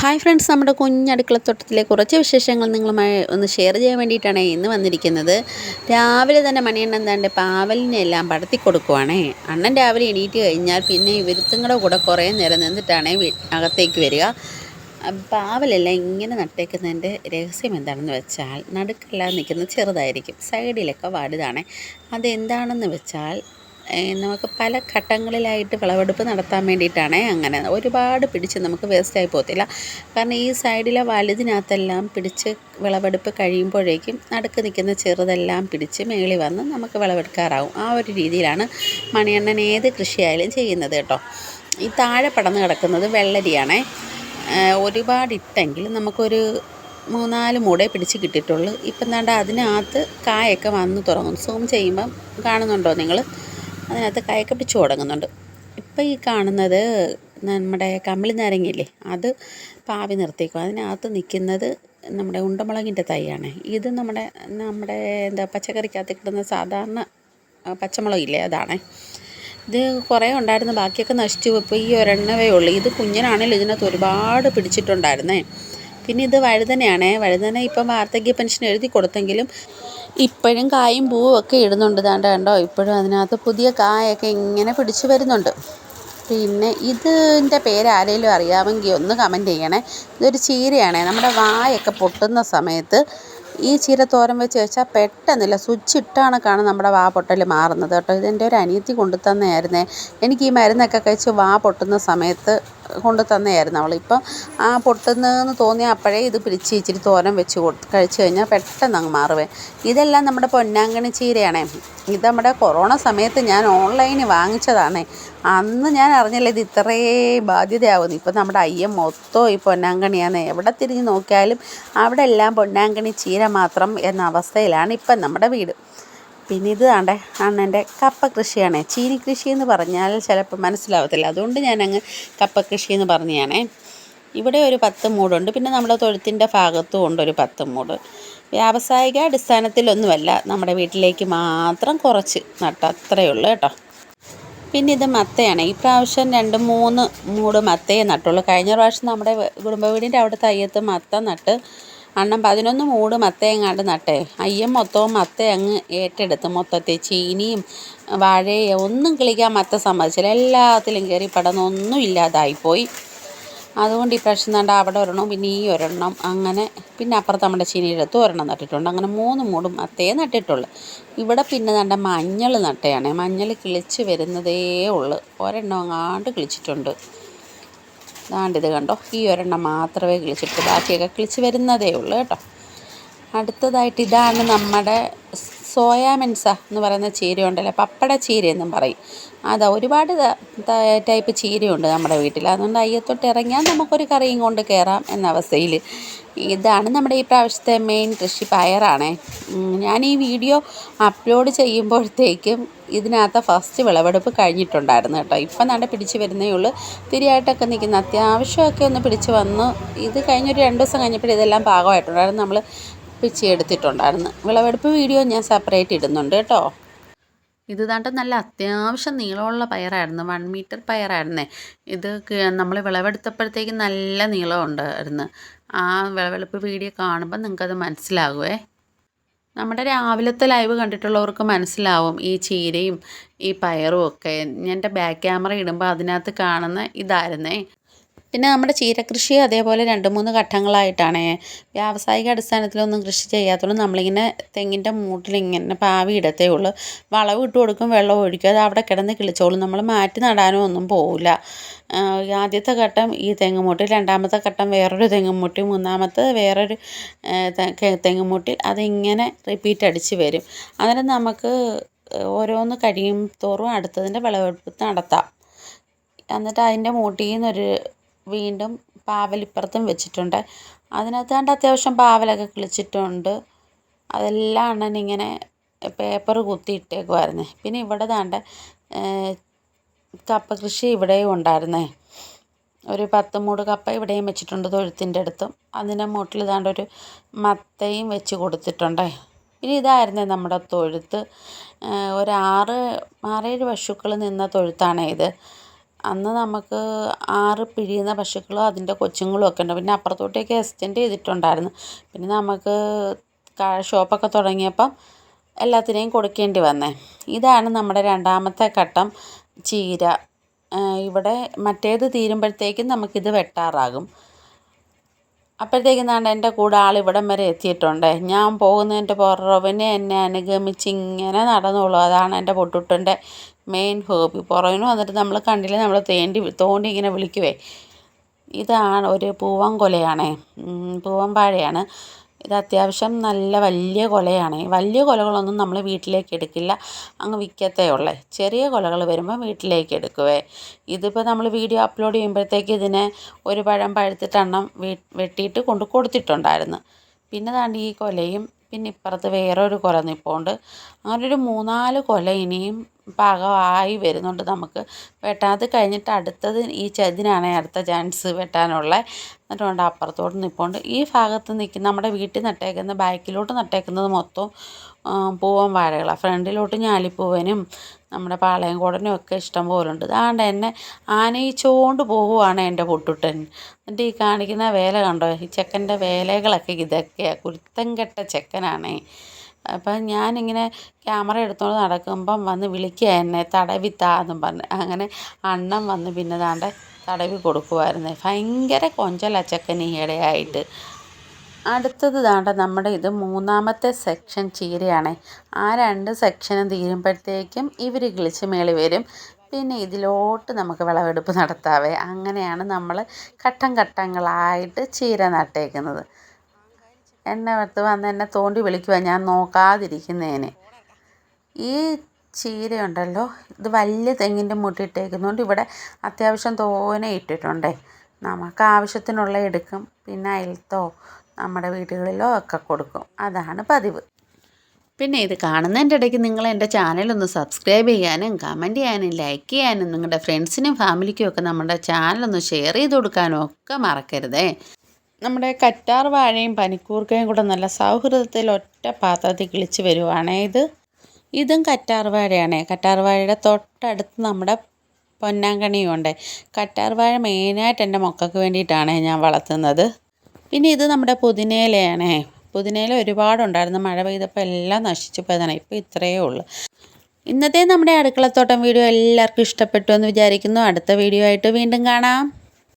Hi friends, നമ്മുടെ കുഞ്ഞടുക്കളത്തോട്ടത്തിലെ കുറച്ച് വിശേഷങ്ങൾ നിങ്ങളുമായി ഒന്ന് ഷെയർ ചെയ്യാൻ വേണ്ടിയിട്ടാണ് ഇന്ന് വന്നിരിക്കുന്നത്. രാവിലെ തന്നെ മണിയണ്ണൻ എന്താണ്ട് പാവലിനെല്ലാം പടത്തി കൊടുക്കുവാണേ. അണ്ണൻ രാവിലെ എണീറ്റ് കഴിഞ്ഞാൽ പിന്നെ ഇവരുത്തുങ്ങളുടെ കൂടെ കുറേ നേരം നിന്നിട്ടാണ് അകത്തേക്ക് വരിക. പാവലെല്ലാം ഇങ്ങനെ നട്ടേക്കുന്നതിൻ്റെ രഹസ്യം എന്താണെന്ന് വെച്ചാൽ, നടുക്കെല്ലാം നിൽക്കുന്നത് ചെറുതായിരിക്കും, സൈഡിലൊക്കെ വലുതാണ്. അതെന്താണെന്ന് വെച്ചാൽ നമുക്ക് പല ഘട്ടങ്ങളിലായിട്ട് വിളവെടുപ്പ് നടത്താൻ വേണ്ടിയിട്ടാണ്. അങ്ങനെ ഒരുപാട് പിടിച്ച് നമുക്ക് വേസ്റ്റായി പോകത്തില്ല. കാരണം ഈ സൈഡിലെ വലുതിനകത്തെല്ലാം പിടിച്ച് വിളവെടുപ്പ് കഴിയുമ്പോഴേക്കും നടുക്ക് നിൽക്കുന്ന ചെറുതെല്ലാം പിടിച്ച് മേളിൽ വന്ന് നമുക്ക് വിളവെടുക്കാറാവും. ആ ഒരു രീതിയിലാണ് മണിയണ്ണൻ ഏത് കൃഷിയായാലും ചെയ്യുന്നത് കേട്ടോ. ഈ താഴെ പടർന്ന് കിടക്കുന്നത് വെള്ളരിയാണേ. ഒരുപാടിട്ടെങ്കിൽ നമുക്കൊരു 3-4 മൂടേ പിടിച്ച് കിട്ടിയിട്ടുള്ളൂ. ഇപ്പം എന്താണ്ട് അതിനകത്ത് കായൊക്കെ വന്ന് തുടങ്ങും. സൂം ചെയ്യുമ്പം കാണുന്നുണ്ടോ നിങ്ങൾ? അതിനകത്ത് കായൊക്കെ പിടിച്ച് തുടങ്ങുന്നുണ്ട്. ഇപ്പം ഈ കാണുന്നത് നമ്മുടെ കമ്പിളി നാരങ്ങയില്ലേ, അത് പാവി നിർത്തിയേക്കും. അതിനകത്ത് നിൽക്കുന്നത് നമ്മുടെ ഉണ്ടമുളകിൻ്റെ തൈയാണ്. ഇത് നമ്മുടെ എന്താ പച്ചക്കറിക്കകത്ത് കിട്ടുന്ന സാധാരണ പച്ചമുളകില്ലേ, അതാണ്. ഇത് കുറേ ഉണ്ടായിരുന്നു, ബാക്കിയൊക്കെ നശിച്ചു. ഇപ്പോൾ ഈ ഒരെണ്ണവേ ഉള്ളൂ. ഇത് കുഞ്ഞനാണെങ്കിലും ഇതിനകത്ത് ഒരുപാട് പിടിച്ചിട്ടുണ്ടായിരുന്നേ. പിന്നെ ഇത് വഴുതനയാണേ. വഴുതന ഇപ്പം വാർദ്ധക്യ പെൻഷൻ എഴുതി കൊടുത്തെങ്കിലും ഇപ്പോഴും കായും പൂവും ഒക്കെ ഇടുന്നുണ്ട്. കണ്ടോ, ഇപ്പോഴും അതിനകത്ത് പുതിയ കായൊക്കെ ഇങ്ങനെ പിടിച്ച് വരുന്നുണ്ട്. പിന്നെ ഇതിൻ്റെ പേര് ആരെങ്കിലും അറിയാമെങ്കിൽ ഒന്ന് കമൻറ്റ് ചെയ്യണേ. ഇതൊരു ചീരയാണേ. നമ്മുടെ വായൊക്കെ പൊട്ടുന്ന സമയത്ത് ഈ ചീര തോരൻ വെച്ച് വെച്ചാൽ പെട്ടെന്നില്ല, സ്വിച്ച് ഇട്ടാണക്കാണ് നമ്മുടെ വാ പൊട്ടൽ മാറുന്നത് കേട്ടോ. ഇതെൻ്റെ ഒരു അനിയത്തി കൊണ്ടു തന്നെയായിരുന്നേ. എനിക്ക് ഈ മരുന്നൊക്കെ കഴിച്ച് വാ പൊട്ടുന്ന സമയത്ത് കൊണ്ടു തന്നെയായിരുന്നു അവൾ. ഇപ്പം ആ പൊട്ടുന്നതെന്ന് തോന്നിയാൽ അപ്പോഴേ ഇത് പിടിച്ച് ഇച്ചിരി തോരൻ വെച്ച് കഴിച്ച് കഴിഞ്ഞാൽ പെട്ടെന്ന് അങ്ങ് മാറുവേ. ഇതെല്ലാം നമ്മുടെ പൊന്നാങ്കണ്ണി ചീരയാണേ. ഇത് നമ്മുടെ കൊറോണ സമയത്ത് ഞാൻ ഓൺലൈനിൽ വാങ്ങിച്ചതാണേ. അന്ന് ഞാൻ അറിഞ്ഞില്ല ഇത് ഇത്രയും ബാധ്യതയാവുന്നു. ഇപ്പം നമ്മുടെ അയ്യം മൊത്തം ഈ പൊന്നാങ്കണ്ണിയാണ്. എവിടെ തിരിഞ്ഞ് നോക്കിയാലും അവിടെ എല്ലാം പൊന്നാങ്കണ്ണി ചീര മാത്രം എന്ന അവസ്ഥയിലാണ് ഇപ്പം നമ്മുടെ വീട്. പിന്നെ ഇത് ആണ്ടേ അണ്ണൻ്റെ കപ്പ കൃഷിയാണേ. ചീനി കൃഷി എന്ന് പറഞ്ഞാൽ ചിലപ്പോൾ മനസ്സിലാവത്തില്ല, അതുകൊണ്ട് ഞാനങ്ങ് കപ്പ കൃഷി എന്ന് പറഞ്ഞാണേ. ഇവിടെ ഒരു 10 മൂടുണ്ട്. പിന്നെ നമ്മുടെ തൊഴുത്തിൻ്റെ ഭാഗത്തും ഉണ്ട് ഒരു 10 മൂട്. വ്യാവസായിക അടിസ്ഥാനത്തിലൊന്നുമല്ല, നമ്മുടെ വീട്ടിലേക്ക് മാത്രം കുറച്ച് നട്ട അത്രയേ ഉള്ളൂ കേട്ടോ. പിന്നെ ഇത് മത്തയാണ്. ഈ പ്രാവശ്യം 2-3 മൂട് മത്തയെ നട്ടുള്ളൂ. കഴിഞ്ഞ പ്രാവശ്യം നമ്മുടെ കുടുംബ വീടിൻ്റെ അവിടുത്തെ അയ്യത്ത് മത്ത നട്ട് അണ്ണൻ 11 മൂട് മത്തയെങ്ങാണ്ട് നട്ടേ. അയ്യം മൊത്തവും മത്ത അങ്ങ് ഏറ്റെടുത്ത് മൊത്തത്തിൽ ചീനിയും വാഴയും ഒന്നും കിളിക്കാൻ മത്ത സമ്മതിച്ചില്ല. എല്ലാത്തിലും കയറി പടന്നൊന്നും ഇല്ലാതായിപ്പോയി. അതുകൊണ്ട് ഈ പ്രാവശ്യം നണ്ട അവിടെ ഒരെണ്ണം, പിന്നെ ഈ ഒരെണ്ണം, അങ്ങനെ പിന്നെ അപ്പുറത്ത് നമ്മുടെ ചീനിയെടുത്ത് ഒരെണ്ണം നട്ടിട്ടുണ്ട്. അങ്ങനെ 3 മൂടും മത്തയെ നട്ടിട്ടുള്ളൂ. ഇവിടെ പിന്നെ നണ്ട മഞ്ഞൾ നട്ടയാണ്. മഞ്ഞൾ കിളിച്ച് വരുന്നതേ ഉള്ളൂ. ഒരെണ്ണം അങ്ങാണ്ട് കിളിച്ചിട്ടുണ്ട്. ഇത് കണ്ടോ, ഈ ഒരെണ്ണം മാത്രമേ കിളിച്ചിട്ട്, ബാക്കിയൊക്കെ കിളിച്ച് വരുന്നതേ ഉള്ളൂ കേട്ടോ. അടുത്തതായിട്ട് ഇതാണ് നമ്മുടെ സോയാമെൻസ എന്ന് പറയുന്ന ചീര ഉണ്ടല്ലോ, പപ്പട ചീര എന്നും പറയും. അതാ ഒരുപാട് ടൈപ്പ് ചീരയുണ്ട് നമ്മുടെ വീട്ടിൽ. അതുകൊണ്ട് അയ്യത്തോട്ട് ഇറങ്ങിയാൽ നമുക്കൊരു കറിയും കൊണ്ട് കയറാം എന്ന അവസ്ഥയിൽ. ഇതാണ് നമ്മുടെ ഈ പ്രാവശ്യത്തെ മെയിൻ കൃഷി, പയറാണേ. ഞാൻ ഈ വീഡിയോ അപ്ലോഡ് ചെയ്യുമ്പോഴത്തേക്കും ഇതിനകത്ത് ഫസ്റ്റ് വിളവെടുപ്പ് കഴിഞ്ഞിട്ടുണ്ടായിരുന്നു കേട്ടോ. ഇപ്പം നട പിടിച്ച് വരുന്നേ ഉള്ളൂ. തിരിയായിട്ടൊക്കെ നിൽക്കുന്ന അത്യാവശ്യമൊക്കെ ഒന്ന് പിടിച്ച് വന്നു. ഇത് കഴിഞ്ഞൊരു 2 ദിവസം കഴിഞ്ഞപ്പോൾ ഇതെല്ലാം പാകമായിട്ടുണ്ടായിരുന്നു. നമ്മൾ പിച്ചിയെടുത്തിട്ടുണ്ടായിരുന്നു. വിളവെടുപ്പ് വീഡിയോ ഞാൻ സെപ്പറേറ്റ് ഇടുന്നുണ്ട് കേട്ടോ. ഇത് ദാണ്ട് നല്ല അത്യാവശ്യം നീളമുള്ള പയറായിരുന്നു. 1 മീറ്റർ പയറായിരുന്നേ. ഇത് നമ്മൾ വിളവെടുത്തപ്പോഴത്തേക്കും നല്ല നീളം ഉണ്ടായിരുന്നു. ആ വിളവെടുപ്പ് വീഡിയോ കാണുമ്പോൾ നിങ്ങൾക്കത് മനസ്സിലാകുമേ. നമ്മുടെ രാവിലത്തെ ലൈവ് കണ്ടിട്ടുള്ളവർക്ക് മനസ്സിലാവും ഈ ചീരയും ഈ പയറും ഒക്കെ. എൻ്റെ ബാക്ക് ക്യാമറ ഇടുമ്പോൾ അതിനകത്ത് കാണുന്ന ഇതായിരുന്നേ. പിന്നെ നമ്മുടെ ചീരകൃഷി അതേപോലെ 2-3 ഘട്ടങ്ങളായിട്ടാണ്. വ്യാവസായിക അടിസ്ഥാനത്തിലൊന്നും കൃഷി ചെയ്യാത്തതുകൊണ്ട് നമ്മളിങ്ങനെ തെങ്ങിൻ്റെ മൂട്ടിലിങ്ങനെ പാവി ഇടത്തേ ഉള്ളൂ. വളവും ഇട്ട് കൊടുക്കും, വെള്ളം ഒഴിക്കും, അത് അവിടെ കിടന്ന് കിളിച്ചോളും. നമ്മൾ മാറ്റി നടാനോ ഒന്നും പോവില്ല. ആദ്യത്തെ ഘട്ടം ഈ തെങ്ങുമൂട്ടിൽ, രണ്ടാമത്തെ ഘട്ടം വേറൊരു തെങ്ങുമൂട്ടിൽ, മൂന്നാമത്തെ വേറൊരു തെങ്ങുമൂട്ടിൽ, അതിങ്ങനെ റിപ്പീറ്റ് അടിച്ച് വരും. അന്നേരം നമുക്ക് ഓരോന്ന് കഴിയും തോറും അടുത്തതിൻ്റെ വിളവെടുപ്പ് നടത്താം. എന്നിട്ട് അതിൻ്റെ മൂട്ടിൽ നിന്നൊരു വീണ്ടും പാവലിപ്പുറത്തും വെച്ചിട്ടുണ്ട്. അതിനകത്ത് കണ്ട് അത്യാവശ്യം പാവലൊക്കെ കിളിച്ചിട്ടുണ്ട്. അതെല്ലാം അണ്ണനിങ്ങനെ പേപ്പർ കുത്തി ഇട്ടേക്കുമായിരുന്നേ. പിന്നെ ഇവിടെ ദാണ്ട് കപ്പ കൃഷി ഇവിടെയും ഉണ്ടായിരുന്നേ. ഒരു 10 മൂട് കപ്പ ഇവിടെയും വെച്ചിട്ടുണ്ട് തൊഴുത്തിൻ്റെ അടുത്തും. അതിൻ്റെ മൂട്ടിൽ ദാണ്ടൊരു മത്തയും വെച്ച് കൊടുത്തിട്ടുണ്ടേ. പിന്നെ ഇതായിരുന്നേ നമ്മുടെ തൊഴുത്ത്. ഒരു 6-7 പശുക്കൾ നിന്ന തൊഴുത്താണ് ഇത്. അന്ന് നമുക്ക് 6 പിഴിയുന്ന പശുക്കളും അതിൻ്റെ കൊച്ചുങ്ങളും ഒക്കെ ഉണ്ട്. പിന്നെ അപ്പുറത്തോട്ടേക്ക് എക്സ്റ്റെൻഡ് ചെയ്തിട്ടുണ്ടായിരുന്നു. പിന്നെ നമുക്ക് ഷോപ്പൊക്കെ തുടങ്ങിയപ്പം എല്ലാത്തിനെയും കൊടുക്കേണ്ടി വന്നേ. ഇതാണ് നമ്മുടെ രണ്ടാമത്തെ ഘട്ടം ചീര. ഇവിടെ മറ്റേത് തീരുമ്പോഴത്തേക്കും നമുക്കിത് വെട്ടാറാകും. അപ്പോഴത്തേക്കും ദാണ്ട എൻ്റെ കൂടെ ആൾ ഇവിടം വരെ എത്തിയിട്ടുണ്ട്. ഞാൻ പോകുന്നതിൻ്റെ പുറകിന് എന്നെ അനുഗമിച്ച് ഇങ്ങനെ നടന്നോളൂ. അതാണ് എൻ്റെ പൊട്ടുട്ടൻ്റെ മെയിൻ ഹോബി. പുറകിന് വന്നിട്ട് നമ്മൾ കണ്ടില്ലേ, നമ്മൾ തോണ്ടി ഇങ്ങനെ വിളിക്കുവേ. ഇതാണ് ഒരു പൂവൻ കൊലയാണേ, പൂവൻ വാഴയാണ്. ഇത് അത്യാവശ്യം നല്ല വലിയ കൊലയാണ്. വലിയ കൊലകളൊന്നും നമ്മൾ വീട്ടിലേക്ക് എടുക്കില്ല, അങ്ങ് വിൽക്കത്തേ ഉള്ളേ. ചെറിയ കൊലകൾ വരുമ്പോൾ വീട്ടിലേക്ക് എടുക്കുവേ. ഇതിപ്പോൾ നമ്മൾ വീഡിയോ അപ്ലോഡ് ചെയ്യുമ്പോഴത്തേക്ക് ഇതിനെ ഒരു പഴം പഴുത്തിട്ടെണ്ണം വെട്ടിയിട്ട് കൊടുത്തിട്ടുണ്ടായിരുന്നു. പിന്നെ ദാണ്ട് ഈ കൊലയും പിന്നെ ഇപ്പുറത്ത് വേറൊരു കൊല നിൽപ്പുണ്ട്. അങ്ങനെ ഒരു 3-4 കൊല ഇനിയും പാകമായി വരുന്നുണ്ട് നമുക്ക് വെട്ടാൻ. അത് കഴിഞ്ഞിട്ട് അടുത്തത് ഇതിനാണ് അടുത്ത ചാൻസ് വെട്ടാനുള്ള. എന്നിട്ടുണ്ട് അപ്പുറത്തോട്ട് നിൽപ്പുണ്ട്. ഈ ഭാഗത്ത് നമ്മുടെ വീട്ടിൽ നട്ടേക്കുന്ന ബാക്കിലോട്ട് നട്ടേക്കുന്നത് മൊത്തം പൂവൻ വാഴകളാണ്. ഫ്രണ്ടിലോട്ട് ഞാലിപ്പൂവനും നമ്മുടെ പാളയംകോടനും ഒക്കെ ഇഷ്ടം പോലുണ്ട്. അതാണ്ട് എന്നെ ആനയിച്ചുകൊണ്ട് പോവുകയാണ് എൻ്റെ പൊട്ടുട്ടൻ. എന്നിട്ട് ഈ കാണിക്കുന്ന വേല കണ്ടോ, ഈ ചെക്കൻ്റെ വേലകളൊക്കെ ഇതൊക്കെയാണ്. കുരുത്തം കെട്ട ചെക്കനാണേ. അപ്പം ഞാനിങ്ങനെ ക്യാമറ എടുത്തുകൊണ്ട് നടക്കുമ്പം വന്ന് വിളിക്കുക എന്നെ, തടവിത്താന്നും പറഞ്ഞ്. അങ്ങനെ അണ്ണൻ വന്ന് പിന്നെ ദാണ്ടെ തടവി കൊടുക്കുമായിരുന്നേ. ഭയങ്കര കൊഞ്ചല ചെക്കൻ ഈയിടെയായിട്ട്. അടുത്തത് ദാണ്ട നമ്മുടെ ഇത് 3ാമത്തെ സെക്ഷൻ ചീരയാണേ. ആ 2 സെക്ഷനും തീരുമ്പോഴത്തേക്കും ഇവർ കിളിച്ച് മേളി വരും. പിന്നെ ഇതിലോട്ട് നമുക്ക് വിളവെടുപ്പ് നടത്താവേ. അങ്ങനെയാണ് നമ്മൾ ഘട്ടം ഘട്ടങ്ങളായിട്ട് ചീര നട്ടേക്കുന്നത്. എന്നെ വന്ന് എന്നെ തോണ്ടി വിളിക്കുക ഞാൻ നോക്കാതിരിക്കുന്നതിന്. ഈ ചീരയുണ്ടല്ലോ, ഇത് വലിയ തെങ്ങിൻ്റെ മുട്ടിട്ടേക്കുന്നതുകൊണ്ട് ഇവിടെ അത്യാവശ്യം തോനെ ഇട്ടിട്ടുണ്ടേ. നമുക്ക് ആവശ്യത്തിനുള്ള എടുക്കും, പിന്നെ അയലത്തോ നമ്മുടെ വീടുകളിലോ ഒക്കെ കൊടുക്കും. അതാണ് പതിവ്. പിന്നെ ഇത് കാണുന്നതിൻ്റെ ഇടയ്ക്ക് നിങ്ങൾ എൻ്റെ ചാനലൊന്ന് സബ്സ്ക്രൈബ് ചെയ്യാനും കമൻറ്റ് ചെയ്യാനും ലൈക്ക് ചെയ്യാനും നിങ്ങളുടെ ഫ്രണ്ട്സിനും ഫാമിലിക്കും ഒക്കെ നമ്മുടെ ചാനലൊന്ന് ഷെയർ ചെയ്ത് കൊടുക്കാനും ഒക്കെ മറക്കരുതേ. നമ്മുടെ കറ്റാർ വാഴയും പനിക്കൂർക്കയും കൂടെ നല്ല സൗഹൃദത്തിൽ ഒറ്റ പാത്രത്തിൽ കിളിച്ച് വരുവാണേ. ഇതും കറ്റാർ വാഴയാണേ. കറ്റാർ വാഴയുടെ തൊട്ടടുത്ത് നമ്മുടെ പൊന്നാങ്കണ്ണിയും ഉണ്ട്. കറ്റാർ വാഴ മെയിനായിട്ട് എൻ്റെ മക്കൾക്ക് വേണ്ടിയിട്ടാണ് ഞാൻ വളർത്തുന്നത്. പിന്നെ ഇത് നമ്മുടെ പുതിനയിലയാണേ. പുതിനയില ഒരുപാടുണ്ടായിരുന്നു, മഴ പെയ്തപ്പോൾ എല്ലാം നശിച്ചു പോയതാണ്. ഇപ്പോൾ ഇത്രയേ ഉള്ളൂ. ഇന്നത്തെ നമ്മുടെ അടുക്കളത്തോട്ടം വീഡിയോ എല്ലാവർക്കും ഇഷ്ടപ്പെട്ടു എന്ന് വിചാരിക്കുന്നു. അടുത്ത വീഡിയോ ആയിട്ട് വീണ്ടും കാണാം.